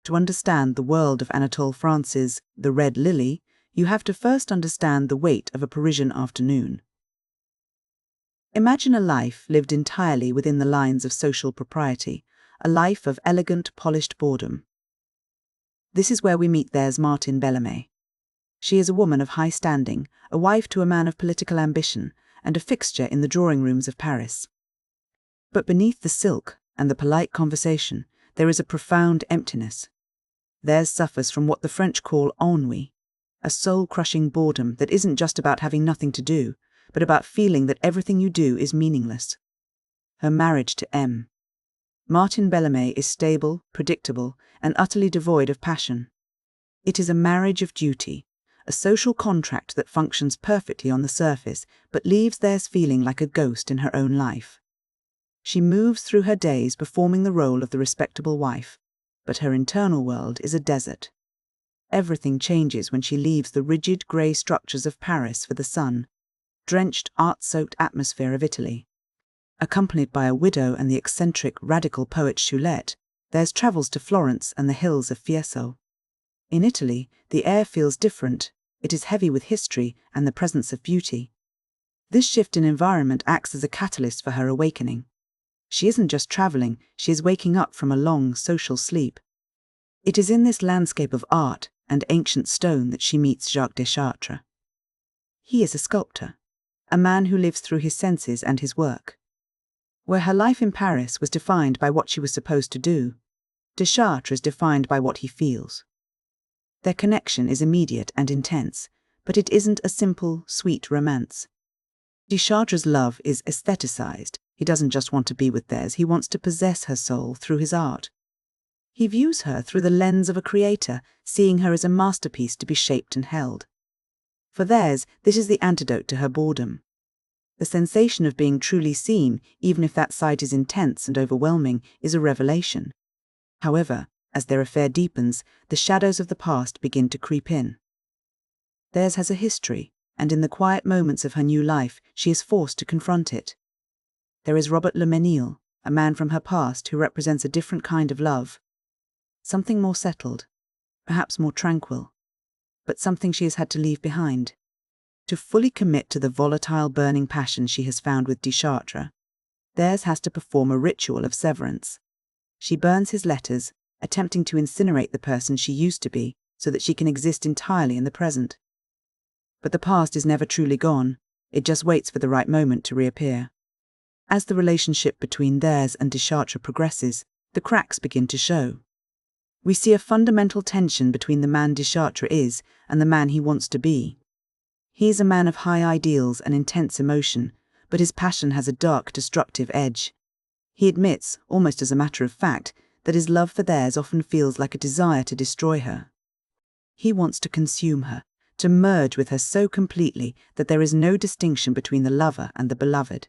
To understand the world of Anatole France's The Red Lily, you have to first understand the weight of a Parisian afternoon. Imagine a life lived entirely within the lines of social propriety, a life of elegant, polished boredom. This is where we meet Therese Martin-Belleme. She is a woman of high standing, a wife to a man of political ambition, and a fixture in the drawing rooms of Paris. But beneath the silk and the polite conversation, there is a profound emptiness. Therese suffers from what the French call ennui, a soul-crushing boredom that isn't just about having nothing to do, but about feeling that everything you do is meaningless. Her marriage to M. Martin-Belleme is stable, predictable, and utterly devoid of passion. It is a marriage of duty, a social contract that functions perfectly on the surface, but leaves Therese feeling like a ghost in her own life. She moves through her days performing the role of the respectable wife, but her internal world is a desert. Everything changes when she leaves the rigid grey structures of Paris for the sun-drenched, art-soaked atmosphere of Italy. Accompanied by a widow and the eccentric, radical poet Choulette, Therese travels to Florence and the hills of Fiesole. In Italy, the air feels different. It is heavy with history and the presence of beauty. This shift in environment acts as a catalyst for her awakening. She isn't just traveling, she is waking up from a long social sleep. It is in this landscape of art and ancient stone that she meets Jacques Deschartres. He is a sculptor, a man who lives through his senses and his work. Where her life in Paris was defined by what she was supposed to do, Deschartres is defined by what he feels. Their connection is immediate and intense, but it isn't a simple, sweet romance. Deschartres' love is aestheticized. He doesn't just want to be with Therese, he wants to possess her soul through his art. He views her through the lens of a creator, seeing her as a masterpiece to be shaped and held. For Therese, this is the antidote to her boredom. The sensation of being truly seen, even if that sight is intense and overwhelming, is a revelation. However, as their affair deepens, the shadows of the past begin to creep in. Therese has a history, and in the quiet moments of her new life, she is forced to confront it. There is Robert Le Mesnil, a man from her past who represents a different kind of love. Something more settled, perhaps more tranquil, but something she has had to leave behind. To fully commit to the volatile, burning passion she has found with Deschartres, Therese has to perform a ritual of severance. She burns his letters, attempting to incinerate the person she used to be so that she can exist entirely in the present. But the past is never truly gone, it just waits for the right moment to reappear. As the relationship between Therese and Deschartres progresses, the cracks begin to show. We see a fundamental tension between the man Deschartres is and the man he wants to be. He is a man of high ideals and intense emotion, but his passion has a dark, destructive edge. He admits, almost as a matter of fact, that his love for Therese often feels like a desire to destroy her. He wants to consume her, to merge with her so completely that there is no distinction between the lover and the beloved.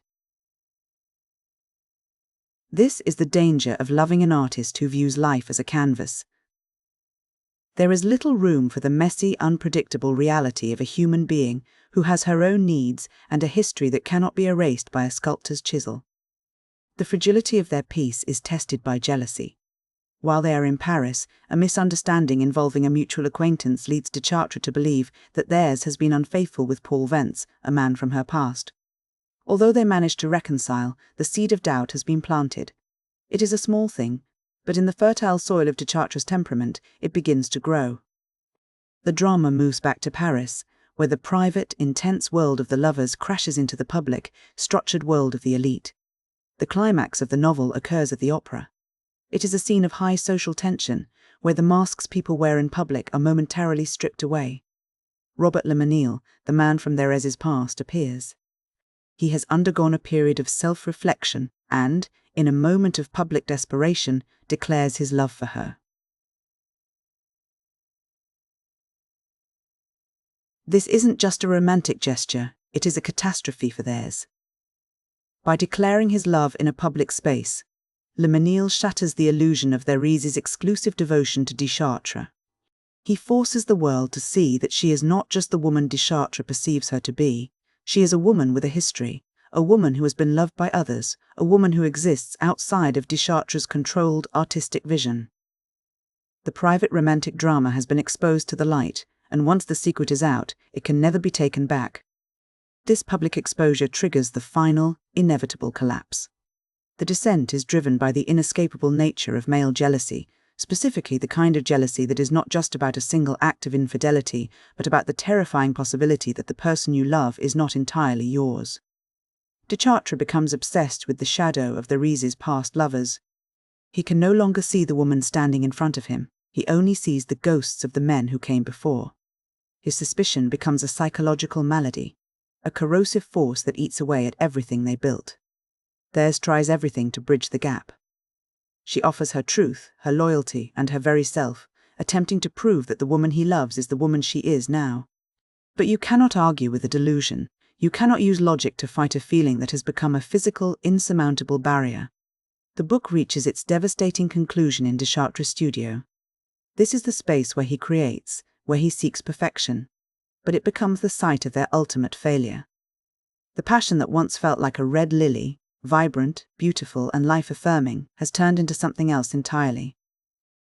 This is the danger of loving an artist who views life as a canvas. There is little room for the messy, unpredictable reality of a human being who has her own needs and a history that cannot be erased by a sculptor's chisel. The fragility of their piece is tested by jealousy. While they are in Paris, a misunderstanding involving a mutual acquaintance leads Deschartres to believe that Therese has been unfaithful with Paul Vence, a man from her past. Although they manage to reconcile, the seed of doubt has been planted. It is a small thing, but in the fertile soil of Deschartres' temperament, it begins to grow. The drama moves back to Paris, where the private, intense world of the lovers crashes into the public, structured world of the elite. The climax of the novel occurs at the opera. It is a scene of high social tension, where the masks people wear in public are momentarily stripped away. Robert Le Mesnil, the man from Therese's past, appears. He has undergone a period of self-reflection and, in a moment of public desperation, declares his love for her. This isn't just a romantic gesture, it is a catastrophe for Therese. By declaring his love in a public space, Le Mesnil shatters the illusion of Therese's exclusive devotion to Deschartres. He forces the world to see that she is not just the woman Deschartres perceives her to be. She is a woman with a history, a woman who has been loved by others, a woman who exists outside of Deschartres' controlled artistic vision. The private romantic drama has been exposed to the light, and once the secret is out, it can never be taken back. This public exposure triggers the final, inevitable collapse. The descent is driven by the inescapable nature of male jealousy, specifically the kind of jealousy that is not just about a single act of infidelity, but about the terrifying possibility that the person you love is not entirely yours. De Chartres becomes obsessed with the shadow of Therese's past lovers. He can no longer see the woman standing in front of him, he only sees the ghosts of the men who came before. His suspicion becomes a psychological malady, a corrosive force that eats away at everything they built. Therese tries everything to bridge the gap. She offers her truth, her loyalty, and her very self, attempting to prove that the woman he loves is the woman she is now. But you cannot argue with a delusion. You cannot use logic to fight a feeling that has become a physical, insurmountable barrier. The book reaches its devastating conclusion in de Chartres' studio. This is the space where he creates, where he seeks perfection, but it becomes the site of their ultimate failure. The passion that once felt like a red lily, vibrant, beautiful, and life-affirming, has turned into something else entirely.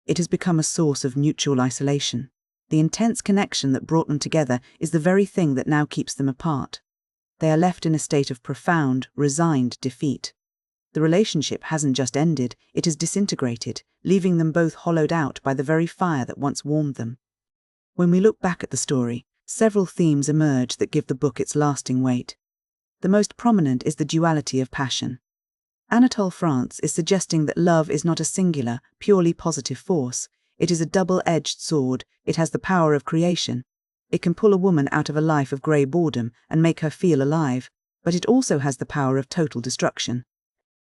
It has become a source of mutual isolation. The intense connection that brought them together is the very thing that now keeps them apart. They are left in a state of profound, resigned defeat. The relationship hasn't just ended, it has disintegrated, leaving them both hollowed out by the very fire that once warmed them. When we look back at the story, several themes emerge that give the book its lasting weight. The most prominent is the duality of passion. Anatole France is suggesting that love is not a singular, purely positive force. It is a double-edged sword. It has the power of creation. It can pull a woman out of a life of grey boredom and make her feel alive, but it also has the power of total destruction.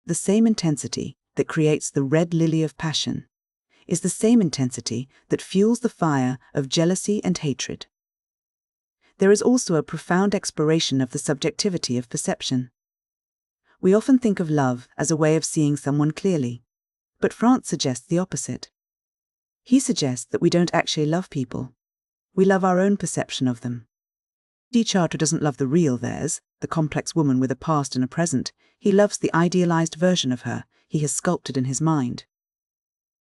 The same intensity that creates the red lily of passion is the same intensity that fuels the fire of jealousy and hatred. There is also a profound exploration of the subjectivity of perception. We often think of love as a way of seeing someone clearly, but France suggests the opposite. He suggests that we don't actually love people. We love our own perception of them. De Chartres doesn't love the real Therese, the complex woman with a past and a present. He loves the idealized version of her he has sculpted in his mind.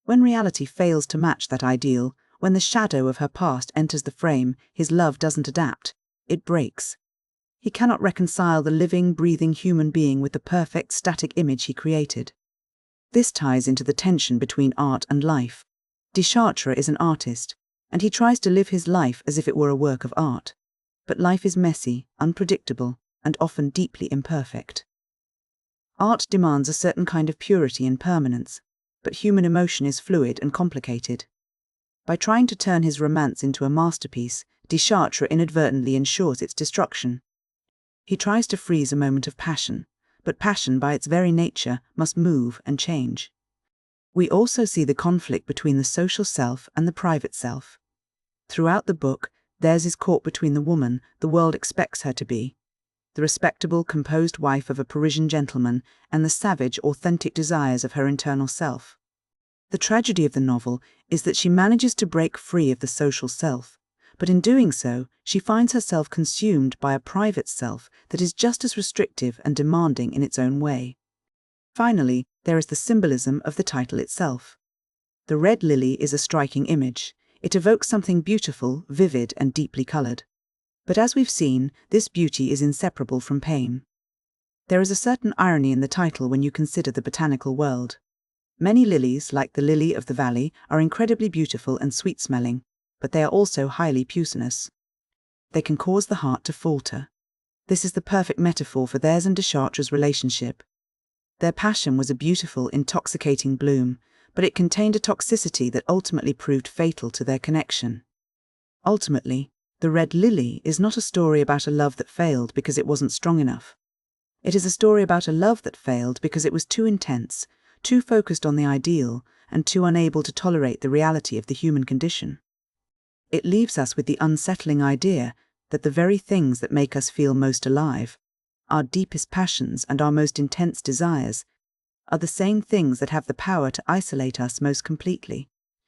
When reality fails to match that ideal, when the shadow of her past enters the frame, his love doesn't adapt. It breaks. He cannot reconcile the living, breathing human being with the perfect, static image he created. This ties into the tension between art and life. De Chartres is an artist, and he tries to live his life as if it were a work of art. But life is messy, unpredictable, and often deeply imperfect. Art demands a certain kind of purity and permanence, but human emotion is fluid and complicated. By trying to turn his romance into a masterpiece, de Chartres inadvertently ensures its destruction. He tries to freeze a moment of passion, but passion by its very nature must move and change. We also see the conflict between the social self and the private self. Throughout the book, Therese is caught between the woman the world expects her to be, the respectable, composed wife of a Parisian gentleman, and the savage, authentic desires of her internal self. The tragedy of the novel is that she manages to break free of the social self, but in doing so, she finds herself consumed by a private self that is just as restrictive and demanding in its own way. Finally, there is the symbolism of the title itself. The red lily is a striking image. It evokes something beautiful, vivid, and deeply colored. But as we've seen, this beauty is inseparable from pain. There is a certain irony in the title when you consider the botanical world. Many lilies, like the lily of the valley, are incredibly beautiful and sweet-smelling, but they are also highly poisonous. They can cause the heart to falter. This is the perfect metaphor for Therese and de Chartres' relationship. Their passion was a beautiful, intoxicating bloom, but it contained a toxicity that ultimately proved fatal to their connection. Ultimately, The Red Lily is not a story about a love that failed because it wasn't strong enough. It is a story about a love that failed because it was too intense, too focused on the ideal, and too unable to tolerate the reality of the human condition. It leaves us with the unsettling idea that the very things that make us feel most alive, our deepest passions and our most intense desires, are the same things that have the power to isolate us most completely.